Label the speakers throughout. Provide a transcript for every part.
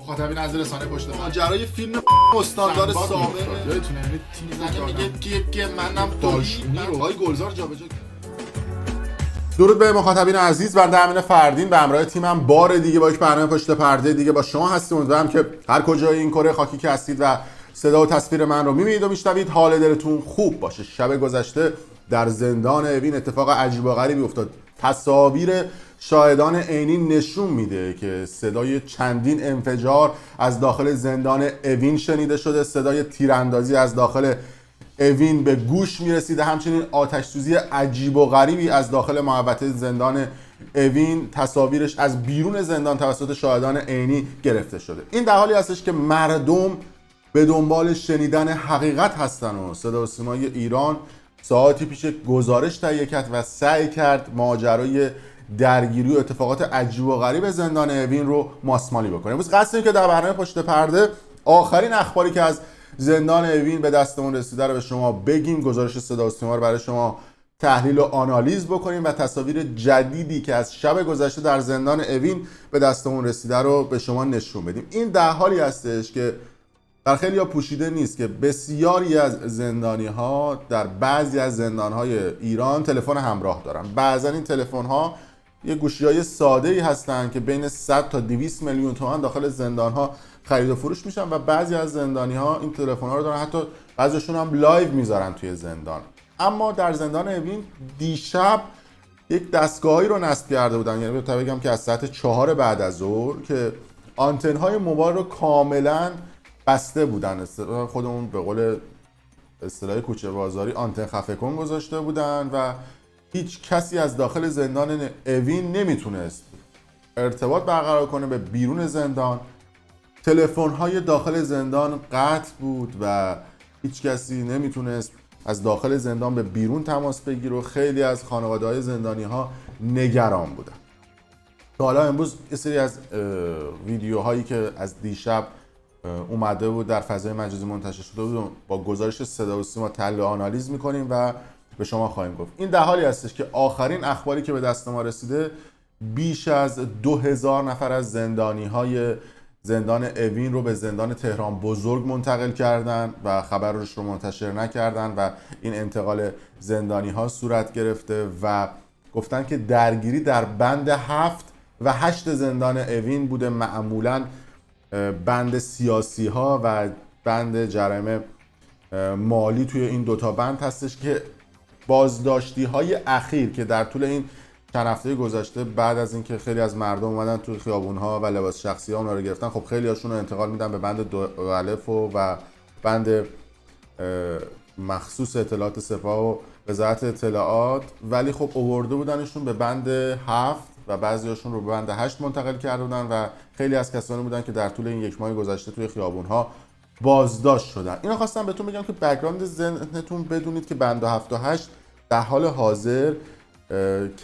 Speaker 1: مخاطبین از رسانه پشت
Speaker 2: ماجرای فیلم استاندار سابقه
Speaker 1: یادتونه تیم زنه میگه منم
Speaker 2: داشمی رو های گلزار جابجا.
Speaker 3: درود به مخاطبین عزیز، بنده امین فردین به همراه تیمم بار دیگه با یک برنامه پشت پرده دیگه با شما هستیم. امیدوارم که هر کجای این کره خاکی که هستید و صدا و تصویر من رو میبینید و میشنوید حال دلتون خوب باشه. شب گذشته در زندان اوین اتفاق عجیب و غریبی افتاد. تصاویر شاهدان عینی نشون میده که صدای چندین انفجار از داخل زندان اوین شنیده شده، صدای تیراندازی از داخل اوین به گوش میرسیده، همچنین آتش سوزی عجیب و غریبی از داخل محوطه زندان اوین تصاویرش از بیرون زندان توسط شاهدان عینی گرفته شده. این در حالی هستش که مردم به دنبال شنیدن حقیقت هستن و صدا و سیمای ایران ساعتی پیش گزارش تهیه کرد و سعی کرد ماجرای درگیری و اتفاقات عجیب و غریب زندان اوین رو ماسمالی بکنه. امروز قصد اینه که در برنامه پشت پرده آخرین اخباری که از زندان اوین به دستمون رسیده رو به شما بگیم، گزارش صدا و سیما رو برای شما تحلیل و آنالیز بکنیم و تصاویر جدیدی که از شب گذشته در زندان اوین به دستمون رسیده رو به شما نشون بدیم. این در حالی هستش که در خیلی ها پوشیده نیست که بسیاری از زندانی ها در بعضی از زندان های ایران تلفن همراه دارن. بعضا این تلفن ها یه گوشی های ساده ای هستن که بین 100 تا 200 میلیون تومان داخل زندان ها خرید و فروش میشن و بعضی از زندانی ها این تلفن ها رو دارن، حتی بعضیشون هم لایو میذارن توی زندان. اما در زندان اوین دیشب یک دستگاهی رو نصب کرده بودن، یعنی بهتر بگم که از ساعت 4 بعد از ظهر، که آنتن های موبایل رو کاملا بسته بودن. خودمون به قول اصطلاح کوچه بازاری آنتن خفه کن گذاشته بودن و هیچ کسی از داخل زندان اوین نمیتونست ارتباط برقرار کنه به بیرون زندان. تلفن‌های داخل زندان قطع بود و هیچ کسی نمیتونست از داخل زندان به بیرون تماس بگیره و خیلی از خانواده‌های زندانی‌ها نگران بودن. حالا امروز یه سری از ویدیوهایی که از دیشب اومده بود در فضای مجازی منتشر شده بود با گزارش صدا و سیما تحلیل و آنالیز می‌کنیم و به شما خواهیم گفت. این در حالی هستش که آخرین اخباری که به دست ما رسیده، بیش از 2000 نفر از زندانی‌های زندان اوین رو به زندان تهران بزرگ منتقل کردن و خبرش رو منتشر نکردن و این انتقال زندانی ها صورت گرفته و گفتن که درگیری در بند 7 و 8 زندان اوین بوده. معمولا بند سیاسی ها و بند جرایم مالی توی این دوتا بند هستش که بازداشتی های اخیر که در طول این چند هفته گذشته بعد از اینکه خیلی از مردم اومدن توی خیابون‌ها و لباس شخصی ها اونا رو گرفتن، خب خیلی هاشون رو انتقال میدن به بند 2 الف و بند مخصوص اطلاعات سپاه و وزارت اطلاعات، ولی خب آورده بودنشون به بند 7 و بعضی هاشون رو به بند 8 منتقل کرده بودن و خیلی از کسانی بودن که در طول این یک ماه گذشته توی خیابون‌ها بازداشت شدن. اینو خواستم بهتون بگم که بک‌گراند ذهنتون بدونید که بند 7 و 8 در حال حاضر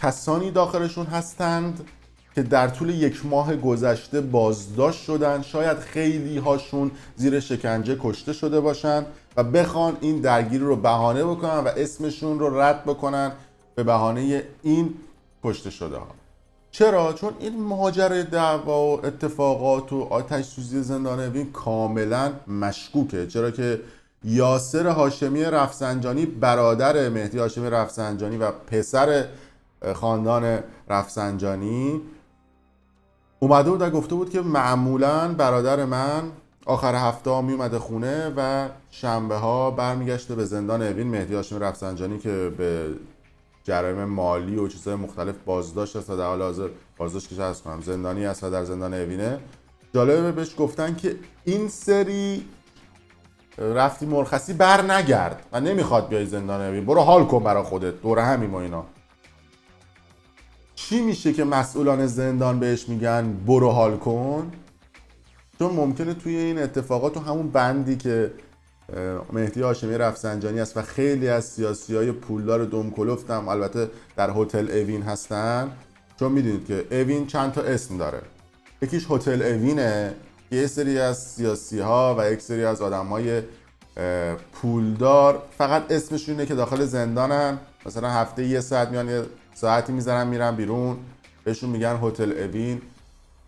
Speaker 3: کسانی داخلشون هستند که در طول یک ماه گذشته بازداشت شدن. شاید خیلی هاشون زیر شکنجه کشته شده باشن و بخوان این درگیری رو بهانه بکنن و اسمشون رو رد بکنن به بهانه این کشته شده ها. چرا؟ چون این ماجرای دعوا و اتفاقات و آتش سوزی زندان اوین کاملا مشکوکه. چرا که یاسر هاشمی رفسنجانی، برادر مهدی هاشمی رفسنجانی و پسر خاندان رفسنجانی، اومده بود و گفته بود که معمولا برادر من آخر هفته ها می اومده خونه و شنبه ها برمیگشته به زندان اوین. مهدی هاشمی رفسنجانی که به جرایم مالی و چیزهای مختلف بازداشت است و در حال حاضر بازداشت که هست کنم زندانی است و در زندان اوینه. جالبه بهش گفتن که این سری رفتی مرخصی بر نگرد و نمیخواد بیای زندان اوین، برو حال کن برا خودت، دوره همیم و اینا. چی میشه که مسئولان زندان بهش میگن برو حال کن؟ چون ممکنه توی این اتفاقات و همون بندی که مهدی هاشمی رفسنجانی است و خیلی از سیاسی‌های پولدار دمکلفت هم البته در هتل اوین هستن، چون میدونید که اوین چند تا اسم داره. یکیش هتل اوینه که یه سری از سیاسی‌ها و یک سری از آدم‌های پولدار فقط اسمشونه که داخل زندانن، مثلا هفته یه ساعت میان یه ساعتی میذارن میرن بیرون، بهشون میگن هتل اوین.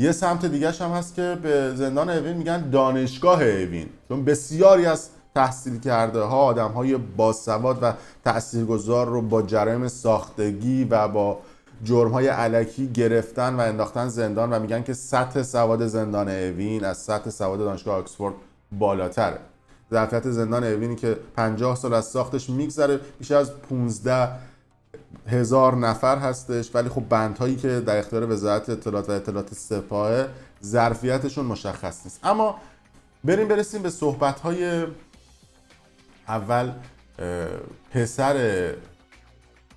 Speaker 3: یه سمت دیگه‌ش هم هست که به زندان اوین میگن دانشگاه اوین، چون بسیاری از تحصیل کرده ها، آدم‌های باسواد و تاثیرگذار رو با جرایم ساختگی و با جرم‌های الکی گرفتن و انداختن زندان و میگن که سطح سواد زندان اوین از سطح سواد دانشگاه آکسفورد بالاتره. ظرفیت زندان اوینی که 50 سال از ساختش میگذره بیش از 15,000 نفر هستش، ولی خب بندهایی که در اختیار وزارت اطلاعات و اطلاعات سپاه ظرفیتشون مشخص نیست. اما برسیم به صحبت‌های اول پسر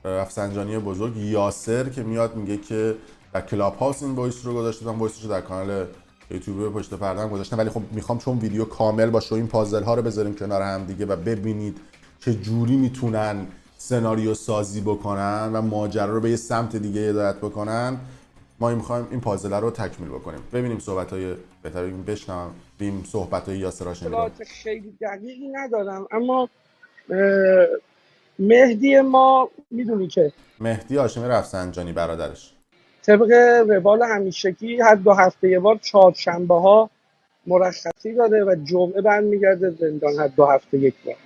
Speaker 3: رفسنجانی بزرگ یاسر که میاد میگه که در کلاب هاوس این وایس رو گذاشتم، وایسش رو در کانال یوتیوب پشت پرده هم گذاشتم، ولی خب میخوام چون ویدیو کامل باشه این پازل ها رو بذاریم کنار هم دیگه و ببینید چه جوری میتونن سناریو سازی بکنن و ماجرا رو به یه سمت دیگه هدایت بکنن. ما میخوایم این پازل رو تکمیل بکنیم. ببینیم صحبت‌های بهتر بشنویم صحبت‌های یاسر هاشمی رو.
Speaker 4: خیلی دقیقی ندارم، اما مهدی ما میدونی که
Speaker 3: مهدی هاشمی رفسنجانی برادرش
Speaker 4: طبق روال همیشگی هر 2 هفته یه بار چهارشنبه ها مرخصی داره و جمعه برمیگرده زندان، هر 2 هفته یک بار.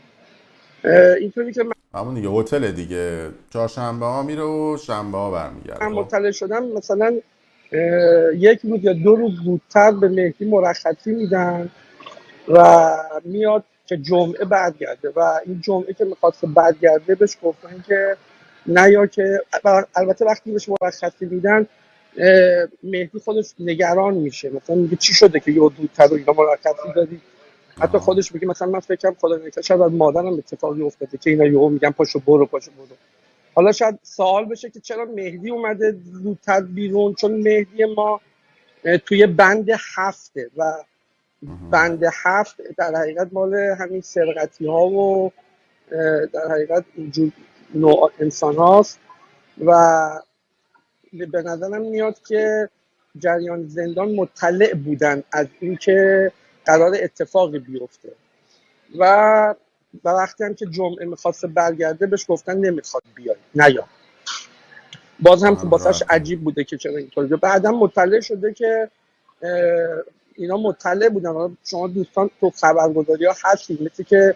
Speaker 4: اینطوری که
Speaker 3: همون دیگه هتل دیگه، چهارشنبه ها میره و شنبه ها برمیگرده.
Speaker 4: من مطلع شدم مثلا 1 روز یا 2 روز زودتر به مهدی مرخصی میدن و میاد که جمعه برگرده و این جمعه که میخواست برگرده بهش گفتن که نه، یا که البته وقتی بهش مرخصی میدن مهدی خودش نگران میشه، مثلا میگه چی شده که یه دودتر و اینا مرخصی دادی. حتی خودش میگه مثلا من فکرم خدا نکنه شاید از مادرم اتفاقی افتاده که اینا یهو میگن پاشو برو پاشو برو. حالا شاید سوال بشه که چرا مهدی اومده زودتر بیرون، چون مهدی ما توی بند 7 و بند 7 در حقیقت مال همین سرقتی ها و در حقیقت اینجور نوع انسان هاست و به نظرم میاد که جریان زندان مطلع بودن از اینکه قرار اتفاقی بیفته و وقتی هم که جمعه میخواست برگرده بهش گفتن نمیخواد بیای نیا. باز هم تو باسش عجیب بوده که چرا اینطوری. بعدم مطلع شده که اینا مطلع بودن. شما دوستان تو خبرگزاری ها هستید، مثل که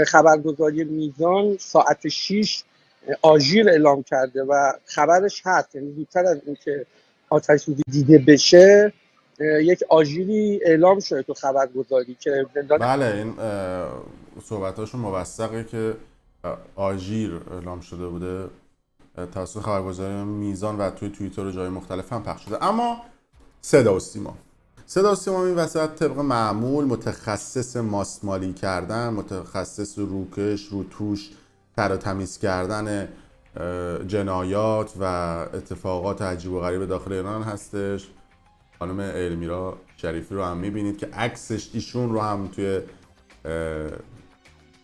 Speaker 4: خبرگزاری میزان ساعت 6 آژیر اعلام کرده و خبرش هست، یعنی زودتر از اینکه آتش سوزی دیده بشه یک آژیری اعلام شده تو خبرگزاری که
Speaker 3: بله این صحبتاشون موثقه که آژیر اعلام شده بوده توسط خبرگزاری میزان و توی توییتر و جای مختلف هم پخش شده. اما صدا و سیما این وسط طبق معمول متخصص ماسمالی کردن، متخصص روکش، روتوش، تر و تمیز کردن جنایات و اتفاقات عجیب و غریب داخل ایران هستش. خانم المیرا شریفی رو هم میبینید که عکسش ایشون رو هم توی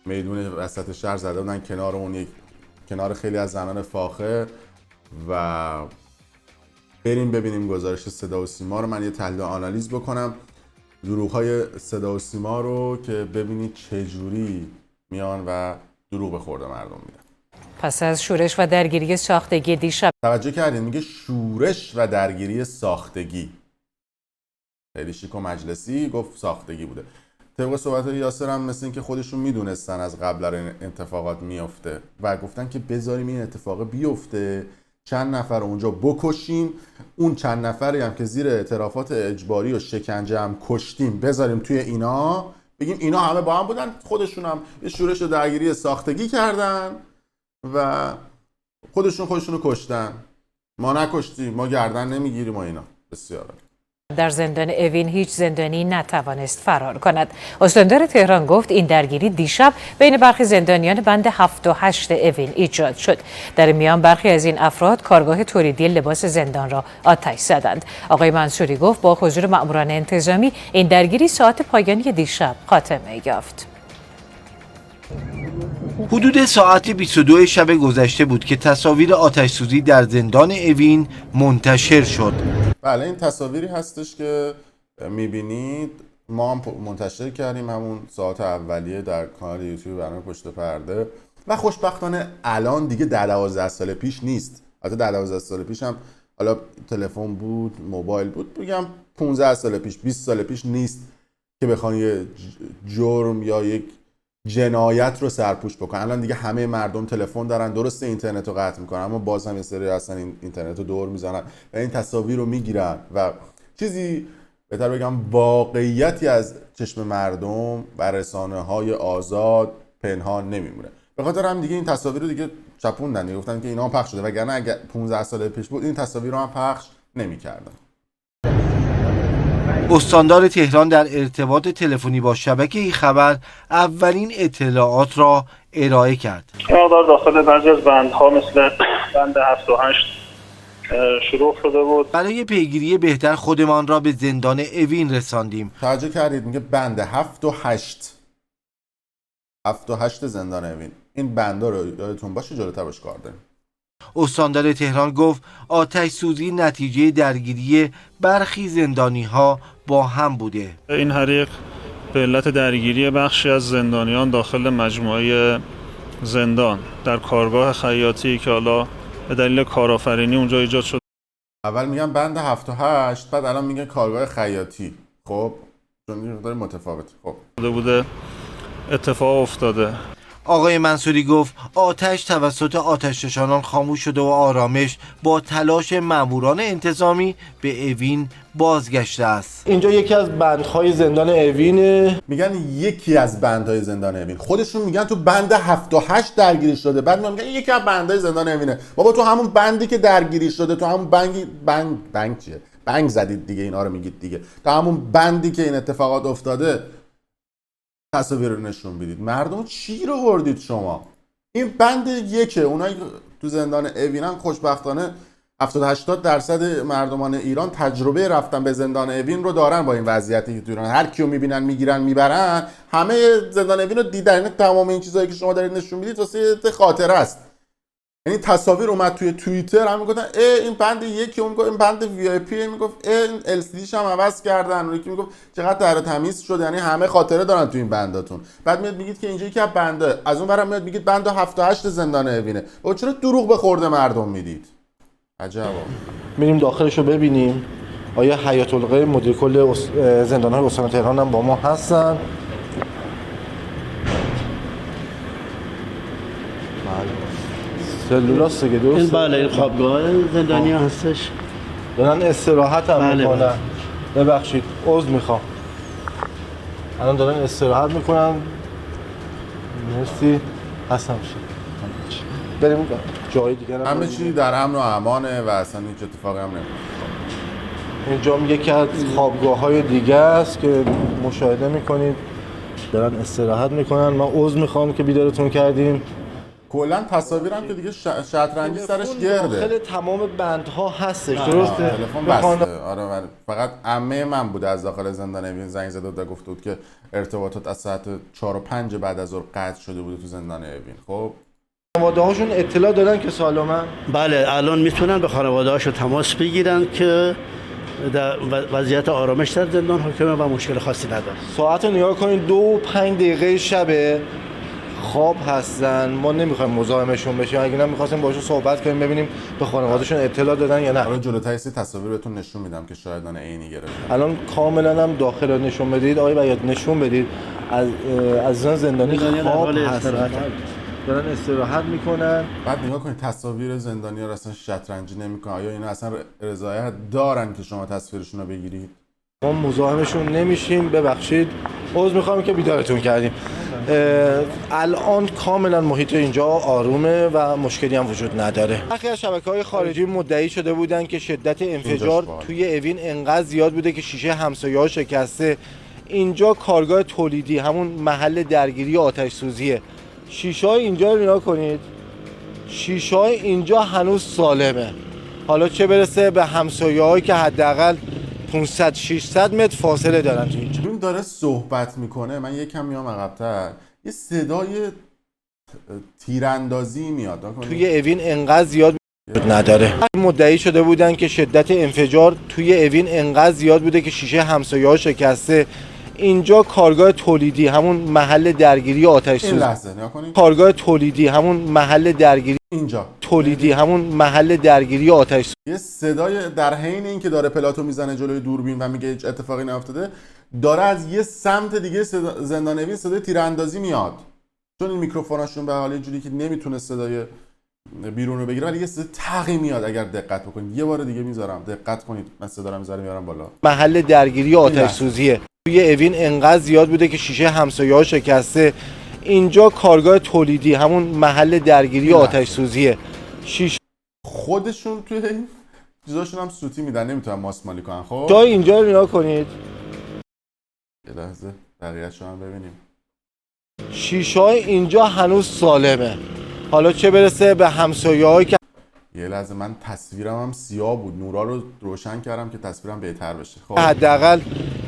Speaker 3: میدون وسط شهر زده بودن کنار اون کنار خیلی از زنان فاخر. و بریم ببینیم گزارش صدا و سیما رو. من یه تحلیل و آنالیز بکنم دروغ‌های صدا و سیما رو که ببینید چه جوری میان و دروغ به خورده مردم میدن.
Speaker 5: پس از شورش و درگیری ساختگی دیشب
Speaker 3: توجه کردین میگه شورش و درگیری ساختگی، خیلی شیک و مجلسی گفت ساختگی بوده. طبق صحبت یاسر هم مثل این که خودشون میدونستن از قبل این اتفاقات میفته و گفتن که بذاریم این اتفاق بیفته، چند نفر اونجا بکشیم، اون چند نفری هم که زیر اعترافات اجباری و شکنجه هم کشتیم بذاریم توی اینا، بگیم اینا همه با هم بودن، خودشون هم یه شورش و درگیری ساختگی کردن و خودشون رو کشتن، ما نکشتیم، ما گردن نمیگیریم و اینا. بسیار
Speaker 5: در زندان اوین هیچ زندانی نتوانست فرار کند. استاندار تهران گفت این درگیری دیشب بین برخی زندانیان بند 7 و 8 اوین ایجاد شد. در میان برخی از این افراد کارگاه تولیدی لباس زندان را آتش زدند. آقای منصوری گفت با حضور مأموران انتظامی این درگیری ساعت پایانی دیشب خاتمه یافت.
Speaker 6: حدود ساعت 22 شب گذشته بود که تصاویر آتش‌سوزی در زندان اوین منتشر شد.
Speaker 3: بله این تصاویری هستش که میبینید، ما هم منتشر کردیم همون ساعت اولیه در کانال یوتیوب برنامه پشت پرده و خوشبختانه الان دیگه 10-12 سال پیش نیست. البته 10-12 سال پیش هم حالا تلفن بود، موبایل بود، میگم 15 سال پیش، 20 سال پیش نیست که بخوان یه جرم یا یک جنایت رو سرپوش بکنن. الان دیگه همه مردم تلفن دارن، درسته اینترنت رو قطع میکنن، اما باز هم یه سری هستن این اینترنت رو دور میزنن و این تصاویر رو میگیرن و چیزی بهتر بگم واقعیتی از چشم مردم و رسانه‌های آزاد پنهان نمیمونه. به خاطر هم دیگه این تصاویر رو دیگه چپوندن، گفتن که اینا هم پخش شده، وگرنه اگه 15 سال پیش بود این تصاویر رو هم پخش نمی‌کردن.
Speaker 6: استاندار تهران در ارتباط تلفنی با شبکه خبر اولین اطلاعات را ارائه کرد.
Speaker 7: مقدار داخل بعضی از بندها مثل بند 7 و 8 شروع شده بود.
Speaker 6: برای پیگیری بهتر خودمان را به زندان اوین رساندیم.
Speaker 3: توجه کردید میگه بند 7 و 8 زندان اوین. این بندا رو یادتون باشه جلوتر باش کار داریم.
Speaker 6: استاندار تهران گفت آتش سوزی نتیجه درگیری برخی زندانی ها با هم بوده.
Speaker 7: این حریق به علت درگیری بخشی از زندانیان داخل مجموعه زندان در کارگاه خیاطی که حالا به دلیل کارآفرینی اونجا ایجاد شده.
Speaker 3: اول میگن بند 7 و 8، بعد الان میگن کارگاه خیاطی. خب چون یه مقدار متفاوت. خب
Speaker 7: بوده اتفاق افتاده.
Speaker 6: آقای منصوری گفت آتش توسط آتش‌نشانان خاموش شده و آرامش با تلاش ماموران انتظامی به اوین بازگشته است.
Speaker 8: اینجا یکی از بندهای زندان اوینه.
Speaker 3: میگن یکی از بندهای زندان اوین، خودشون میگن تو بند 7 و 8 درگیری شده، بعد میگن یکی از بندهای زندان اوینه. بابا تو همون بندی که درگیری شده، تو همون بنگ چیه؟ بنگ زدید دیگه، اینا رو میگید دیگه. تو همون بندی که این اتفاقات افتاده تصاویر رو نشون بدید. مردم چی رو بردید شما؟ این بند یکه. اونایی تو زندان اوینن خوشبختانه 70-80% مردمان ایران تجربه رفتن به زندان اوین رو دارن. با این وضعیتی که تو ایران هر کیو میبینن میگیرن میبرن، همه زندان اوین رو دیدن. تمام این چیزایی که شما دارید نشون میدید واسه خاطره است. یعنی تصاویر اومد توی توییتر، هم میگفتن این بند یکی، اون میگفت این بند وی آی پی، میگفت این LCDش هم عوض کردن، اون یکی میگفت چقدر در تمیز شد. یعنی همه خاطره دارن تو این بنداتون. بعد میاد میگید که اینجا یکی از بنده، از اون برم میاد میگید بند 7 و 8 زندان اوینه. و چرا دروغ به خورده مردم میدید؟ عجبا.
Speaker 8: میریم داخلش رو ببینیم. آیا حیات القی مدیر کل زندان‌های استان تهران هم با ما هستن؟ سلولاست دیگه، درسته؟
Speaker 9: بله، این خوابگاه زندانی هستش.
Speaker 8: دارن استراحت هم میکنن. ببخشید عذر میخوام. الان دارن استراحت میکنن. مرسی. هستم شد. بریم جای دیگه هم.
Speaker 3: همه چی در امن و امانه و اصلا هیچ اتفاقی هم نمیفته.
Speaker 8: اینجا یکی از خوابگاه‌های دیگه است که مشاهده میکنید دارن استراحت میکنن. من عذر میخوام که بیدارتون کردیم.
Speaker 3: کلا تصاویرم که دیگه شطرنجی سرش گرده.
Speaker 8: داخل تمام بندها هستش، درسته؟
Speaker 3: تلفن بسته. آره ولی فقط عمه من بوده از داخل زندان اوین زنگ زده بود و گفته بود که ارتباطات از ساعت 4 و 5 بعد از ظهر قطع شده بوده تو زندان اوین. خب
Speaker 8: خانواده هاشون اطلاع دادن که سالمن؟
Speaker 9: بله، الان میتونن به خانواده هاشون تماس بگیرن که در وضعیت آرامش در زندان حاکمه و مشکل خاصی نداره.
Speaker 8: ساعت رو نگاه کنید 2 و 5 دقیقه شبه، خواب هستن. ما نمیخوایم مزاحمشون بشیم. اگه نه میخواستیم باشون صحبت کنیم ببینیم به خانوادهشون اطلاع دادن یا نه.
Speaker 3: حالا جلوتر سی تصاویر بهتون نشون میدم که شاهدان عینی گرفتن.
Speaker 8: الان کاملا هم داخل نشون بدید. آقای بیات نشون بدید از زندانی خواب هستن، دارن استراحت میکنن.
Speaker 3: بعد نگاه کنید تصاویر زندانی‌ها رو اصلا شطرنجی نمیکنن. آیا اینا اصلا رضایت دارن که شما تصویرشون رو بگیرید؟
Speaker 8: ما مزاحمشون نمیشیم. ببخشید عذر میخوام که بیدارتون کردیم. الان کاملا محیط اینجا آرومه و مشکلی هم وجود نداره. برخی از شبکه‌های خارجی مدعی شده بودن که شدت انفجار توی اوین انقدر زیاد بوده که شیشه همسایه‌ها شکسته. اینجا کارگاه تولیدی، همون محل درگیری آتش سوزیه. شیشه‌های اینجا رو نگاه کنید. شیشه‌های اینجا هنوز سالمه. حالا چه برسه به همسایه‌هایی که حداقل 500-600 متر فاصله دارن تو اینجا.
Speaker 3: اون داره صحبت میکنه، من یکم میام عقب‌تر، یه صدای تیراندازی میاد.
Speaker 8: توی اوین انقدر زیاد نداره. مدعی شده بودن که شدت انفجار توی اوین انقدر زیاد بوده که شیشه همسایه‌ها شکسته. اینجا کارگاه تولیدی همون محل درگیری آتش
Speaker 3: این
Speaker 8: سوزی.
Speaker 3: لحظه نیا کنید.
Speaker 8: کارگاه تولیدی همون محل درگیری
Speaker 3: اینجا
Speaker 8: تولیدی همون محل درگیری آتش سوزی.
Speaker 3: یه صدای در حین این که داره پلاتو میزنه جلوی دوربین و میگه هیچ اتفاقی نیفتاده، داره از یه سمت دیگه زندان اوین صدای تیراندازی میاد، چون این میکروفوناشون به حال اینجوری که نمیتونه صدای بیرون رو بگیره، ولی یه صدای تقی میاد. اگر دقت بکنید یه بار دیگه میذارم دقت کنید، من صدا رو میذارم میارم بالا.
Speaker 8: محل درگیری آتش سوزیه. توی اوین انقدر زیاد بوده که شیشه همسایه‌ها شکسته. اینجا کارگاه تولیدی همون محل درگیری آتش سوزیه. شیشه
Speaker 3: خودشون توی این چیزاشون هم سوتی میدن، نمیتونن ماسمالی کنن. خب
Speaker 8: جای اینجا رو نگاه کنید،
Speaker 3: یه لحظه بقیه‌شو هم ببینیم.
Speaker 8: شیشه‌های اینجا هنوز سالمه، حالا چه برسه به همسایه‌هایی که
Speaker 3: یه لحظه من تصویرم هم سیاه بود، نورا رو روشن کردم که تصویرم بهتر بشه. خب
Speaker 8: حداقل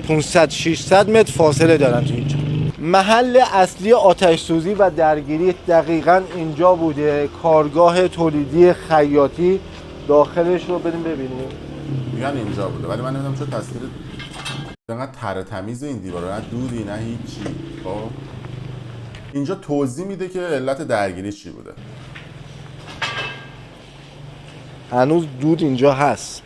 Speaker 8: 500-600 متر فاصله دارن تو اینجا. محل اصلی آتش سوزی و درگیری دقیقاً اینجا بوده. کارگاه تولیدی خیاطی، داخلش رو بریم ببینیم.
Speaker 3: میگن اینجا بوده، ولی من نمیدونم چه تصویر اینقدر تر تمیز این دیواره، نه دودی نه هیچی. خب اینجا توضیح میده که علت درگیری چی بوده.
Speaker 8: هنوز دود اینجا هست.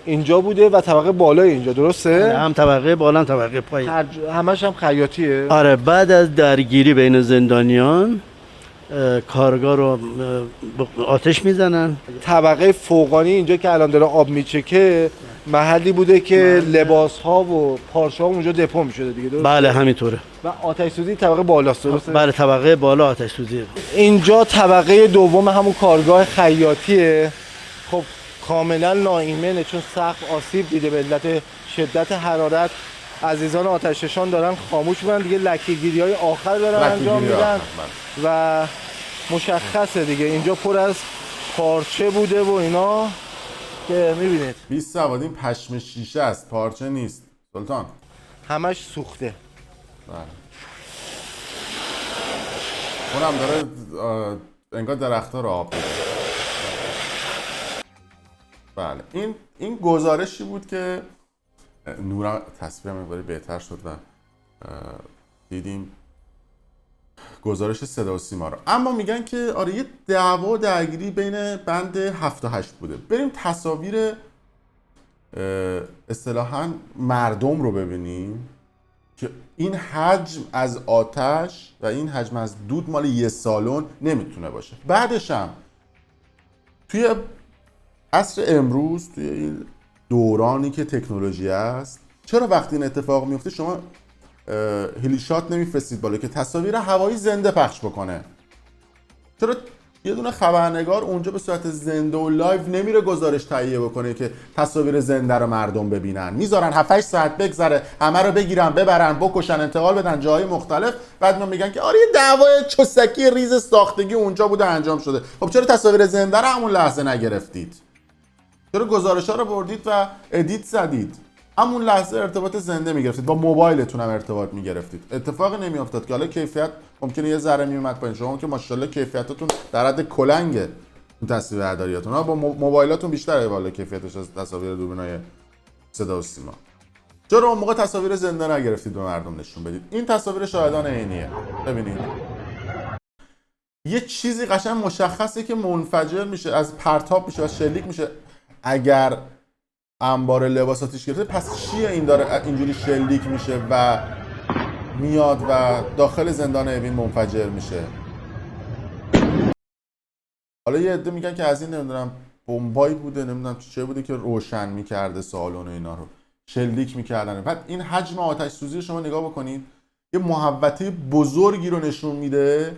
Speaker 8: اینجا بوده و طبقه بالای اینجا، درسته؟
Speaker 9: هم طبقه بالا هم طبقه پایین.
Speaker 8: همش هم خیاطیه.
Speaker 9: آره، بعد از درگیری بین زندانیان کارگاه رو آتش میزنن.
Speaker 8: طبقه فوقانی اینجا که الان داره آب میچکه محلی بوده که لباس ها و پارچه ها اونجا دپو میشده دیگه، درسته؟
Speaker 9: بله همینطوره.
Speaker 8: و آتش سوزی طبقه بالاست، درسته؟
Speaker 9: بله طبقه بالا آتش سوزی.
Speaker 8: اینجا طبقه دوم همون کارگاه خیاطیه. خب کاملا ناایمنه چون سقف آسیب دیده به علت شدت حرارت. عزیزان آتش‌نشان دارن خاموش بودن دیگه، لکه‌گیری های آخر دارن انجام میدن و مشخصه دیگه اینجا پر از پارچه بوده و اینا که میبینید.
Speaker 3: 20 سوادین پشم شیشه است، پارچه نیست سلطان،
Speaker 8: همش سوخته.
Speaker 3: بله. اونم داره انگار درخت‌ها رو آب میده. بله این گزارشی بود که نورا تصویرم مقداری بهتر شد و دیدیم گزارش صدا و سیما رو. اما میگن که آره یه دعوا و درگیری بین بند 7 و 8 بوده. بریم تصاویر اصطلاحاً مردم رو ببینیم که این حجم از آتش و این حجم از دود مال یه سالن نمیتونه باشه. بعدش هم توی عصر امروز، توی این دورانی که تکنولوژی است، چرا وقتی این اتفاق میفته شما هلیشات نمیفرستید بالا که تصاویر هوایی زنده پخش بکنه؟ چرا یه دونه خبرنگار اونجا به صورت زنده و لایو نمیره گزارش تهیه بکنه که تصاویر زنده رو مردم ببینن؟ میذارن 7-8 ساعت بگذره، همه رو بگیرن ببرن بکشن انتقال بدن جاهای مختلف، بعد ما میگن که آره یه دعوای چسکی ریز ساختگی اونجا بوده انجام شده. خب چرا تصاویر زنده رو همون لحظه نگرفتید؟ چرا گزارش‌ها رو بردید و ادیت زدید؟ همون لحظه ارتباط زنده میگرفتید، با موبایلتون هم ارتباط میگرفتید. اتفاقی نمیافتاد که حالا کیفیت ممکنه یه ذره میومد پایین. شما که ماشاءالله کیفیتتون در حد کلنگه اون تصویربرداریاتون، ها با موبایلاتون بیشتره بالا کیفیتش از تصاویر دوربینای صدا و سیما. چرا اون موقع تصاویر زنده نگرفتید به مردم نشون بدید؟ این تصاویر شاهدان عینیه. ببینید یه چیزی قشنگ مشخصه که منفجر میشه، از پرتاب میشه و شلیک میشه. اگر انبار لباس آتیش گرفته، پس چیه این داره اینجوری شلیک میشه و میاد و داخل زندان اوین منفجر میشه؟ حالا یه عده میگن که از این نمیدونم بمبایی بوده، نمیدونم چه بوده که روشن میکرده سالن و اینا رو شلیک میکردن. بعد این حجم آتش سوزی شما نگاه بکنید، یه محوطه بزرگی رو نشون میده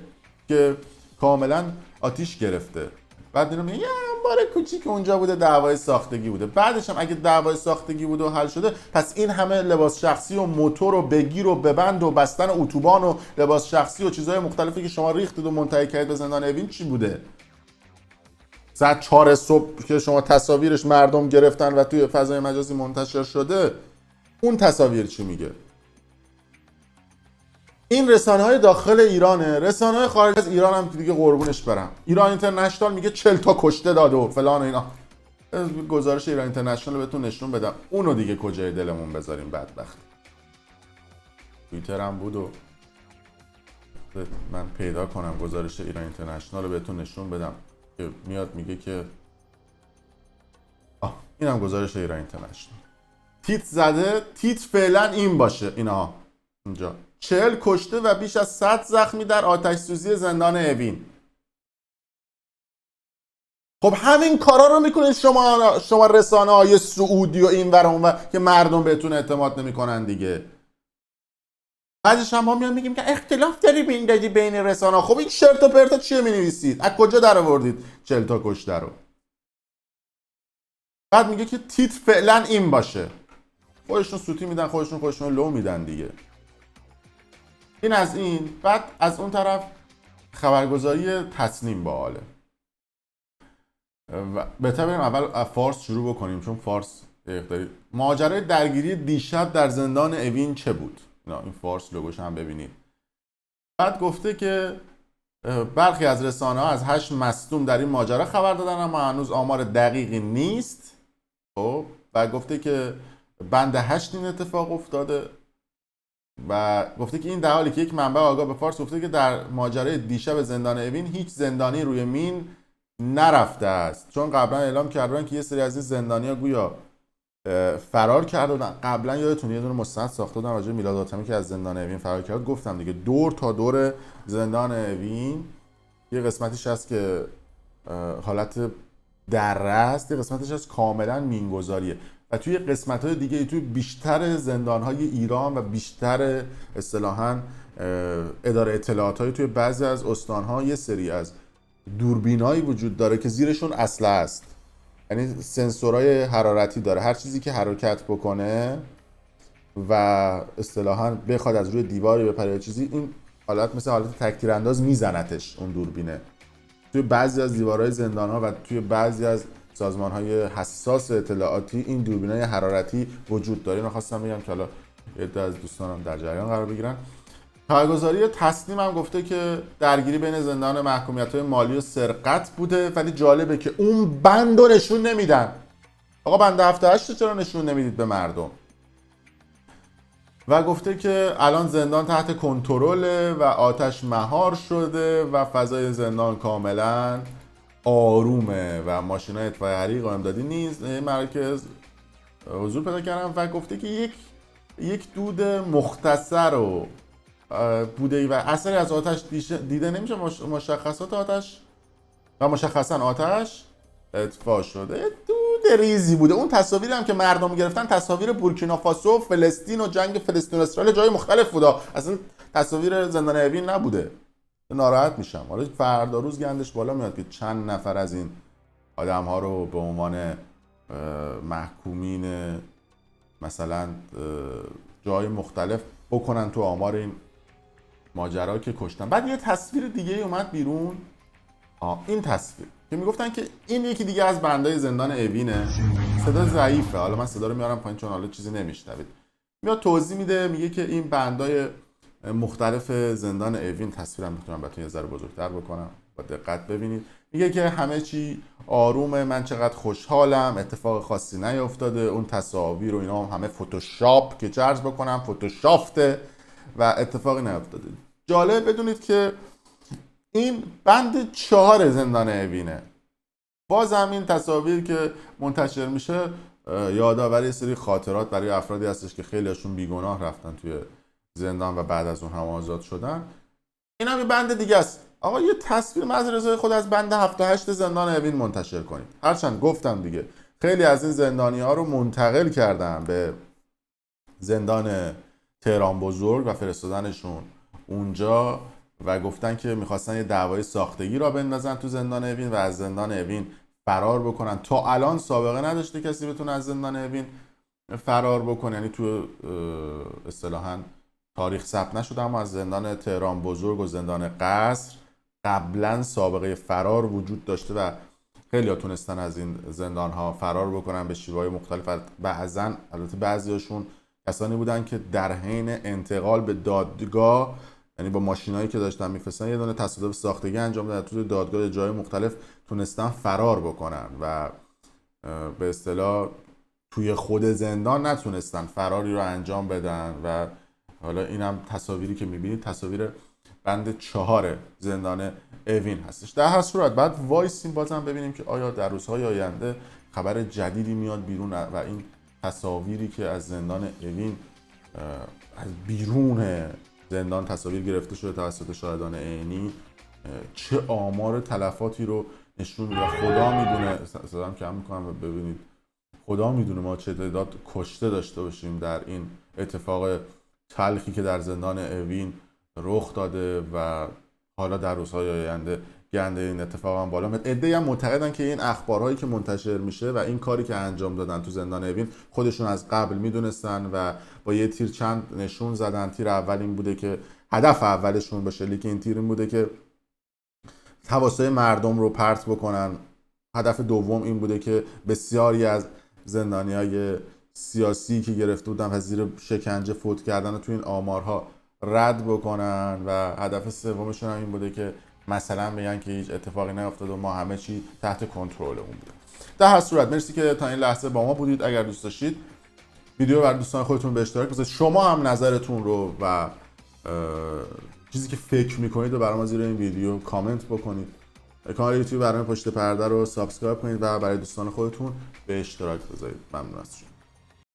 Speaker 3: که کاملا آتیش گرفته. بعد دیدم یه انبار کوچیک اونجا بوده، دعوای ساختگی بوده. بعدش هم اگه دعوای ساختگی بوده و حل شده، پس این همه لباس شخصی و موتور و بگیر و ببند و بستن اتوبان و لباس شخصی و چیزهای مختلفی که شما ریختید و منتهی کردید به زندان اوین چی بوده؟ ساعت 4 صبح که شما تصاویرش مردم گرفتن و توی فضای مجازی منتشر شده، اون تصاویر چی میگه؟ این رسانه‌های داخل ایرانه. رسانه‌های خارج از ایران هم که دیگه قربونش برم، ایران اینترنشنال میگه 40 تا کشته داده و فلان و اینا. گزارش ایران اینترنشنال بهتون نشون بدم اونو دیگه کجای دلمون بذاریم بدبخت. توییتر هم بود و من پیدا کنم گزارش ایران اینترنشنال رو بهتون نشون بدم که میاد میگه که اینم گزارش ایران اینترنشنال. تیت زده، تیت فعلا این باشه اینا اینجا 40 کشته و بیش از 100 زخمی در آتش سوزی زندان اوین. خب همین کارا رو میکنید شما رسانه های سعودی و این ور اون که مردم بهتون اعتماد نمیکنن دیگه. بعدش هم ما میان میگیم که اختلاف داری میندازی بین رسانه. خب این شرط و پرتا چیه مینویسید؟ از کجا در آوردید 40 تا کشته رو؟ بعد میگه که تیت فعلا این باشه. خودشون سوتی میدن، خودشون لو میدن دیگه. این از این. بعد از اون طرف خبرگزاری تسنیم باحاله. بهتر بریم اول فارس شروع بکنیم چون فارس ماجرای درگیری دیشب در زندان اوین چه بود؟ این فارس لوگوش هم ببینید. بعد گفته که برخی از رسانه ها از 8 مصدوم در این ماجرا خبر دادن اما هنوز آمار دقیقی نیست. خب و گفته که بند 8 این اتفاق افتاده و گفته که این در حالی که یک منبع آگاه به فارس گفته که در ماجرای دیشب زندان اوین هیچ زندانی روی مین نرفته است، چون قبلا اعلام کردن که یه سری از این زندانی‌ها گویا فرار کردن. قبلا یادتونه یه دونه مستند ساخته بودن راجع به میلاد حاتمی که از زندان اوین فرار کرد. گفتم دیگه دور تا دور زندان اوین یه قسمتیش هست که حالت دره است، یه قسمتش هست کاملا مینگذاریه و توی قسمت‌های دیگه توی بیشتر زندان‌های ایران و بیشتر اصطلاحاً اداره اطلاعات‌های توی بعضی از استان‌ها یه سری از دوربینایی وجود داره که زیرشون اسلحه است، یعنی سنسورهای حرارتی داره. هر چیزی که حرکت بکنه و اصطلاحاً بخواد از روی دیواری بپره یا چیزی، این حالت مثل حالت تک‌تیرانداز میزنتش اون دوربینه. توی بعضی از دیوارهای زندان‌ها و توی بعضی از سازمان‌های حساس اطلاعاتی این دوربینای حرارتی وجود داره. اینو خواستم بگم که حالا یه از دوستانم در جریان قرار بگیرن. خبرگزاری تسنیم هم گفته که درگیری بین زندان محکومیت‌های مالی و سرقت بوده، ولی جالبه که اون بندو نشون نمیدن. آقا بند 78 چرا نشون نمیدید به مردم؟ و گفته که الان زندان تحت کنترله و آتش مهار شده و فضای زندان کاملا آرومه و ماشین‌های اطفای حریق و امدادی نیز مراکز حضور پیدا کردن و گفته که یک دود مختصر و بوده و اثری از آتش دیده نمیشه. مشخصات آتش و مشخصا آتش اطفاء شده. دود ریزی بوده. اون تصاویری هم که مردم گرفتن تصاویر بورکینافاسو، فلسطین و جنگ فلسطین و اسرائیل جای مختلف بوده. اصلا تصاویر زندان اوین نبوده. ناراحت میشم. حالا فردا روز گندش بالا میاد که چند نفر از این آدم ها رو به عنوان محکومین مثلا جای مختلف بکنن تو آمار این ماجرا که کشتن. بعد یه تصویر دیگه اومد بیرون. این تصویر که میگفتن که این یکی دیگه از بندای زندان اوینه. صدا ضعیفه، حالا من صدا رو میارم پایین چون حالا چیزی نمیشنوید. میاد توضیح میده، میگه که این بندای مختلف زندان اوین، تصویرم میتونم براتون یه ذره بزرگتر بکنم با دقت ببینید. میگه که همه چی آرومه، من چقدر خوشحالم، اتفاق خاصی نیفتاده. اون تصاویر و اینا همه فتوشاپ که چرز بکنم فتوشافته و اتفاقی نیفتاده. جالب بدونید که این بند 4 زندان اوینه. باز هم این تصاویر که منتشر میشه یادآوری سری خاطرات برای افرادی هستش که خیلی هاشون بیگناه رفتن توی زندان و بعد از اون هم آزاد شدن. این هم یه بند دیگه است. آقا یه تصویر از رضای خود از بند 78 زندان اوین منتشر کنید. هرچند گفتم دیگه خیلی از این زندانی ها رو منتقل کردن به زندان تهران بزرگ و فرستادنشون اونجا و گفتن که میخواستن یه دعوای ساختگی را بندازن تو زندان اوین و از زندان اوین فرار بکنن. تا الان سابقه نداشته کسی بتونه از زندان اوین فرار بکنه، یعنی تو اصطلاحاً تاریخ ثبت نشده، اما از زندان تهران بزرگ و زندان قصر قبلا سابقه فرار وجود داشته و خیلی ها تونستن از این زندان ها فرار بکنن به شیوه‌های مختلف. بعضن البته بعضیاشون کسانی بودن که در حین انتقال به دادگاه، یعنی با ماشینایی که داشتن میفرستن، یه دونه تصادف ساختگی انجام دادن تو دادگاه جای مختلف تونستن فرار بکنن و به اصطلاح توی خود زندان نتونستن فراری رو انجام بدن و حالا اینم تصاویری که میبینید تصاویر بند 4 زندان اوین هستش. در هر صورت بعد وایسیم بازم ببینیم که آیا در روزهای آینده خبر جدیدی میاد بیرون و این تصاویری که از زندان اوین از بیرون زندان تصاویر گرفته شده توسط شاهدان عینی چه آمار تلفاتی رو نشون میده. خدا میدونه، صدام کم میکنم و ببینید، خدا میدونه ما چه تعداد کشته داشته باشیم در این اتفاق تلخی که در زندان اوین رخ داده و حالا در روزهای آینده گنده این اتفاق هم بالا میاد. عده‌ای هم معتقدن که این اخبارهایی که منتشر میشه و این کاری که انجام دادن تو زندان اوین خودشون از قبل میدونستن و با یه تیر چند نشون زدن. تیر اول این بوده که هدف اولشون به شلیک این تیر این بوده که حواسای مردم رو پرت بکنن. هدف دوم این بوده که بسیاری از زندانیای سیاسی که گرفته بودن و زیر شکنجه فوت کردن رو تو این آمارها رد بکنن و هدف سومشون هم این بوده که مثلا بگن که هیچ اتفاقی نیفتاده و ما همه چی تحت کنترل اون بوده. در هر صورت مرسی که تا این لحظه با ما بودید. اگر دوست داشتید ویدیو بر دوستان خودتون به اشتراک بذارید. شما هم نظرتون رو و چیزی که فکر میکنید رو برای ما زیر این ویدیو کامنت بکنید. کانال یوتیوب برنامه پشت پرده رو سابسکرایب کنید و برای دوستان خودتون به اشتراک بذارید. ممنون از شما.